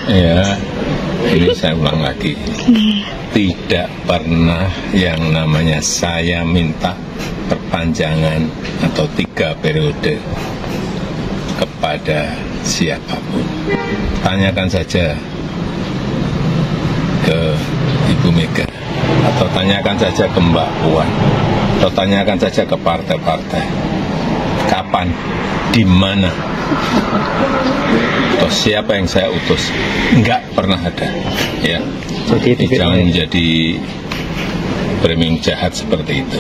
Ya, ini saya ulang lagi. Tidak pernah yang namanya saya minta perpanjangan atau 3 periode kepada siapapun. Tanyakan saja ke Ibu Mega, atau tanyakan saja ke Mbak Puan, atau tanyakan saja ke partai-partai. Kapan, di mana, atau siapa yang saya utus? Enggak pernah ada. Ya, jadi jangan menjadi framing jahat seperti itu.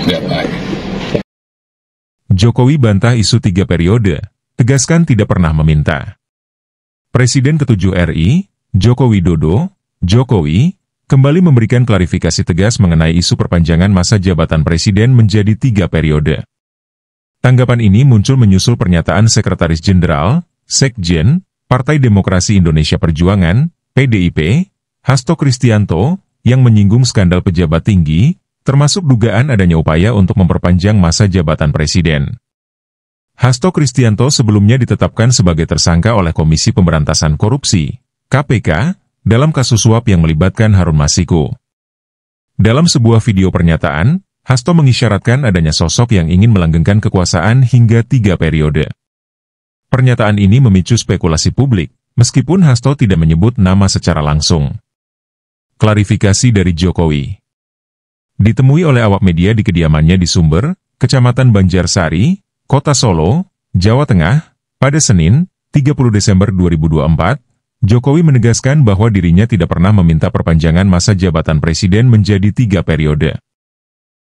Enggak baik. Jokowi bantah isu 3 periode, tegaskan tidak pernah meminta. Presiden ke-7 RI, Joko Widodo, Jokowi, kembali memberikan klarifikasi tegas mengenai isu perpanjangan masa jabatan Presiden menjadi 3 periode. Tanggapan ini muncul menyusul pernyataan Sekretaris Jenderal, Sekjen, Partai Demokrasi Indonesia Perjuangan, PDIP, Hasto Kristianto, yang menyinggung skandal pejabat tinggi, termasuk dugaan adanya upaya untuk memperpanjang masa jabatan Presiden. Hasto Kristianto sebelumnya ditetapkan sebagai tersangka oleh Komisi Pemberantasan Korupsi, KPK, dalam kasus suap yang melibatkan Harun Masiku. Dalam sebuah video pernyataan, Hasto mengisyaratkan adanya sosok yang ingin melanggengkan kekuasaan hingga 3 periode. Pernyataan ini memicu spekulasi publik, meskipun Hasto tidak menyebut nama secara langsung. Klarifikasi dari Jokowi. Ditemui oleh awak media di kediamannya di Sumber, Kecamatan Banjarsari, Kota Solo, Jawa Tengah, pada Senin, 30 Desember 2024, Jokowi menegaskan bahwa dirinya tidak pernah meminta perpanjangan masa jabatan Presiden menjadi 3 periode.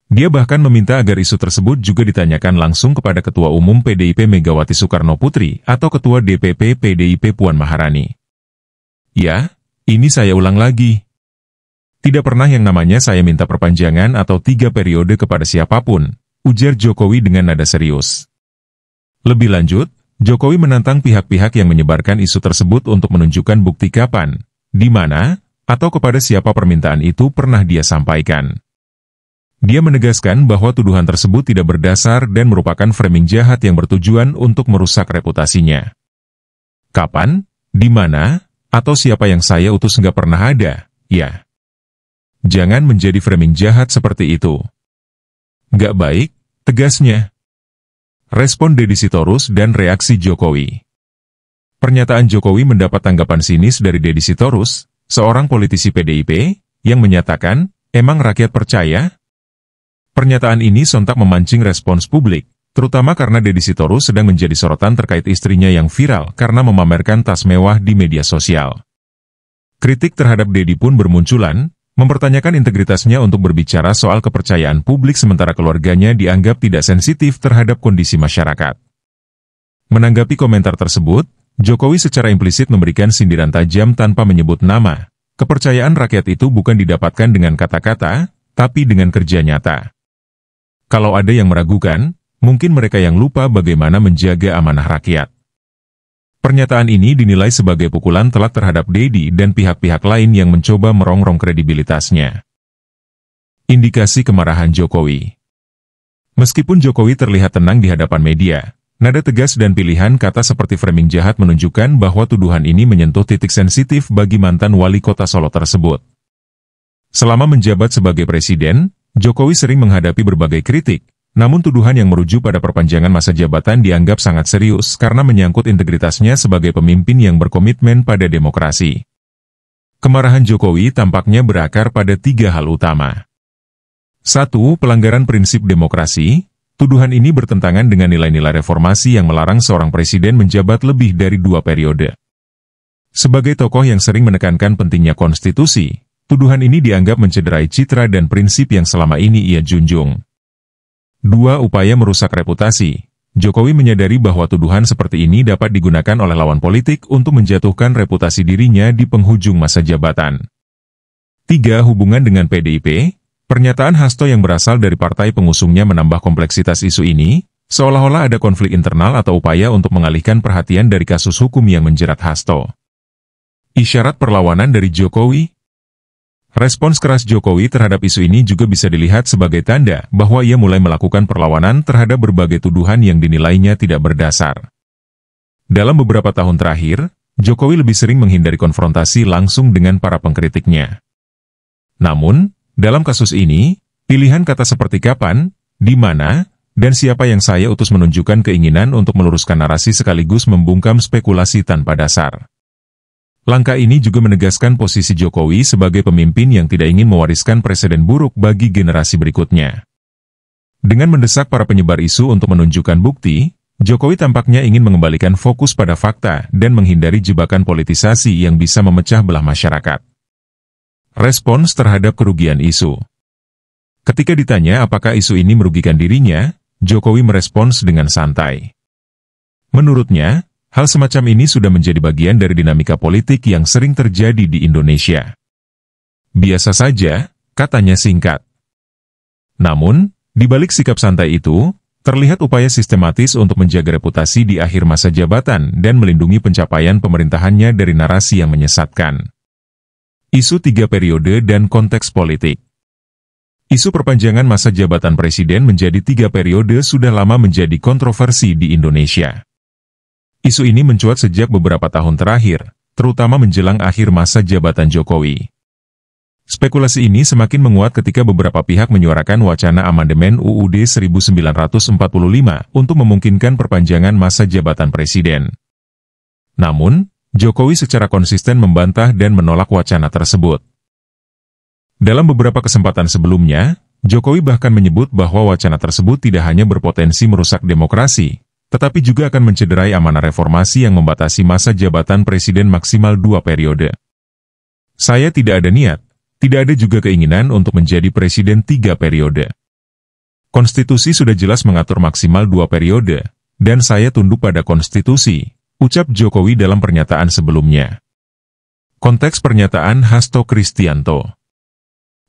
Dia bahkan meminta agar isu tersebut juga ditanyakan langsung kepada Ketua Umum PDIP Megawati Soekarno Putri atau Ketua DPP PDIP Puan Maharani. Ya, ini saya ulang lagi. Tidak pernah yang namanya saya minta perpanjangan atau 3 periode kepada siapapun, ujar Jokowi dengan nada serius. Lebih lanjut, Jokowi menantang pihak-pihak yang menyebarkan isu tersebut untuk menunjukkan bukti kapan, di mana, atau kepada siapa permintaan itu pernah dia sampaikan. Dia menegaskan bahwa tuduhan tersebut tidak berdasar dan merupakan framing jahat yang bertujuan untuk merusak reputasinya. Kapan, di mana, atau siapa yang saya utus nggak pernah ada, ya. Jangan menjadi framing jahat seperti itu. Nggak baik, tegasnya. Respon Deddy Sitorus dan reaksi Jokowi. Pernyataan Jokowi mendapat tanggapan sinis dari Deddy Sitorus, seorang politisi PDIP, yang menyatakan, emang rakyat percaya? Pernyataan ini sontak memancing respons publik, terutama karena Deddy Sitorus sedang menjadi sorotan terkait istrinya yang viral karena memamerkan tas mewah di media sosial. Kritik terhadap Deddy pun bermunculan, mempertanyakan integritasnya untuk berbicara soal kepercayaan publik sementara keluarganya dianggap tidak sensitif terhadap kondisi masyarakat. Menanggapi komentar tersebut, Jokowi secara implisit memberikan sindiran tajam tanpa menyebut nama. Kepercayaan rakyat itu bukan didapatkan dengan kata-kata, tapi dengan kerja nyata. Kalau ada yang meragukan, mungkin mereka yang lupa bagaimana menjaga amanah rakyat. Pernyataan ini dinilai sebagai pukulan telak terhadap Deddy dan pihak-pihak lain yang mencoba merongrong kredibilitasnya. Indikasi kemarahan Jokowi. Meskipun Jokowi terlihat tenang di hadapan media, nada tegas dan pilihan kata seperti framing jahat menunjukkan bahwa tuduhan ini menyentuh titik sensitif bagi mantan wali kota Solo tersebut. Selama menjabat sebagai presiden, Jokowi sering menghadapi berbagai kritik. Namun tuduhan yang merujuk pada perpanjangan masa jabatan dianggap sangat serius karena menyangkut integritasnya sebagai pemimpin yang berkomitmen pada demokrasi. Kemarahan Jokowi tampaknya berakar pada 3 hal utama. 1. Pelanggaran prinsip demokrasi. Tuduhan ini bertentangan dengan nilai-nilai reformasi yang melarang seorang presiden menjabat lebih dari 2 periode. Sebagai tokoh yang sering menekankan pentingnya konstitusi, tuduhan ini dianggap mencederai citra dan prinsip yang selama ini ia junjung. 2. Upaya merusak reputasi. Jokowi menyadari bahwa tuduhan seperti ini dapat digunakan oleh lawan politik untuk menjatuhkan reputasi dirinya di penghujung masa jabatan. 3. Hubungan dengan PDIP. Pernyataan Hasto yang berasal dari partai pengusungnya menambah kompleksitas isu ini, seolah-olah ada konflik internal atau upaya untuk mengalihkan perhatian dari kasus hukum yang menjerat Hasto. Isyarat perlawanan dari Jokowi. Respons keras Jokowi terhadap isu ini juga bisa dilihat sebagai tanda bahwa ia mulai melakukan perlawanan terhadap berbagai tuduhan yang dinilainya tidak berdasar. Dalam beberapa tahun terakhir, Jokowi lebih sering menghindari konfrontasi langsung dengan para pengkritiknya. Namun, dalam kasus ini, pilihan kata seperti kapan, di mana, dan siapa yang saya utus menunjukkan keinginan untuk meluruskan narasi sekaligus membungkam spekulasi tanpa dasar. Langkah ini juga menegaskan posisi Jokowi sebagai pemimpin yang tidak ingin mewariskan presiden buruk bagi generasi berikutnya. Dengan mendesak para penyebar isu untuk menunjukkan bukti, Jokowi tampaknya ingin mengembalikan fokus pada fakta dan menghindari jebakan politisasi yang bisa memecah belah masyarakat. Respons terhadap kerugian isu. Ketika ditanya apakah isu ini merugikan dirinya, Jokowi merespons dengan santai. Menurutnya, hal semacam ini sudah menjadi bagian dari dinamika politik yang sering terjadi di Indonesia. Biasa saja, katanya singkat. Namun, di balik sikap santai itu, terlihat upaya sistematis untuk menjaga reputasi di akhir masa jabatan dan melindungi pencapaian pemerintahannya dari narasi yang menyesatkan. Isu 3 periode dan konteks politik. Isu perpanjangan masa jabatan presiden menjadi 3 periode sudah lama menjadi kontroversi di Indonesia. Isu ini mencuat sejak beberapa tahun terakhir, terutama menjelang akhir masa jabatan Jokowi. Spekulasi ini semakin menguat ketika beberapa pihak menyuarakan wacana amandemen UUD 1945 untuk memungkinkan perpanjangan masa jabatan presiden. Namun, Jokowi secara konsisten membantah dan menolak wacana tersebut. Dalam beberapa kesempatan sebelumnya, Jokowi bahkan menyebut bahwa wacana tersebut tidak hanya berpotensi merusak demokrasi, tetapi juga akan mencederai amanah reformasi yang membatasi masa jabatan presiden maksimal 2 periode. Saya tidak ada niat, tidak ada juga keinginan untuk menjadi presiden 3 periode. Konstitusi sudah jelas mengatur maksimal 2 periode, dan saya tunduk pada konstitusi, ucap Jokowi dalam pernyataan sebelumnya. Konteks pernyataan Hasto Kristianto.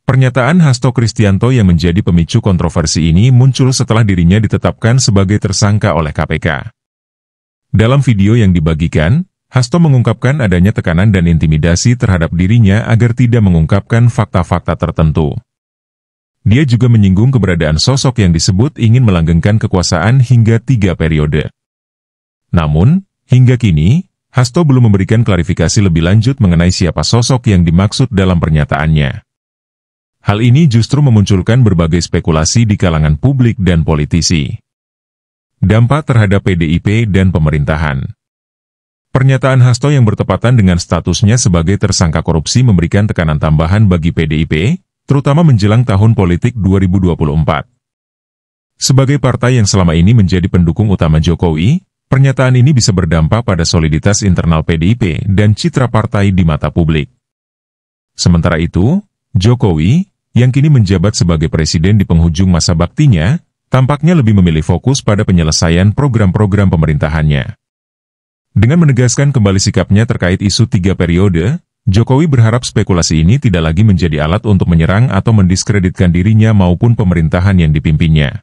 Pernyataan Hasto Kristianto yang menjadi pemicu kontroversi ini muncul setelah dirinya ditetapkan sebagai tersangka oleh KPK. Dalam video yang dibagikan, Hasto mengungkapkan adanya tekanan dan intimidasi terhadap dirinya agar tidak mengungkapkan fakta-fakta tertentu. Dia juga menyinggung keberadaan sosok yang disebut ingin melanggengkan kekuasaan hingga 3 periode. Namun, hingga kini, Hasto belum memberikan klarifikasi lebih lanjut mengenai siapa sosok yang dimaksud dalam pernyataannya. Hal ini justru memunculkan berbagai spekulasi di kalangan publik dan politisi. Dampak terhadap PDIP dan pemerintahan. Pernyataan Hasto yang bertepatan dengan statusnya sebagai tersangka korupsi memberikan tekanan tambahan bagi PDIP, terutama menjelang tahun politik 2024. Sebagai partai yang selama ini menjadi pendukung utama Jokowi, pernyataan ini bisa berdampak pada soliditas internal PDIP dan citra partai di mata publik. Sementara itu, Jokowi, yang kini menjabat sebagai presiden di penghujung masa baktinya, tampaknya lebih memilih fokus pada penyelesaian program-program pemerintahannya. Dengan menegaskan kembali sikapnya terkait isu 3 periode, Jokowi berharap spekulasi ini tidak lagi menjadi alat untuk menyerang atau mendiskreditkan dirinya maupun pemerintahan yang dipimpinnya.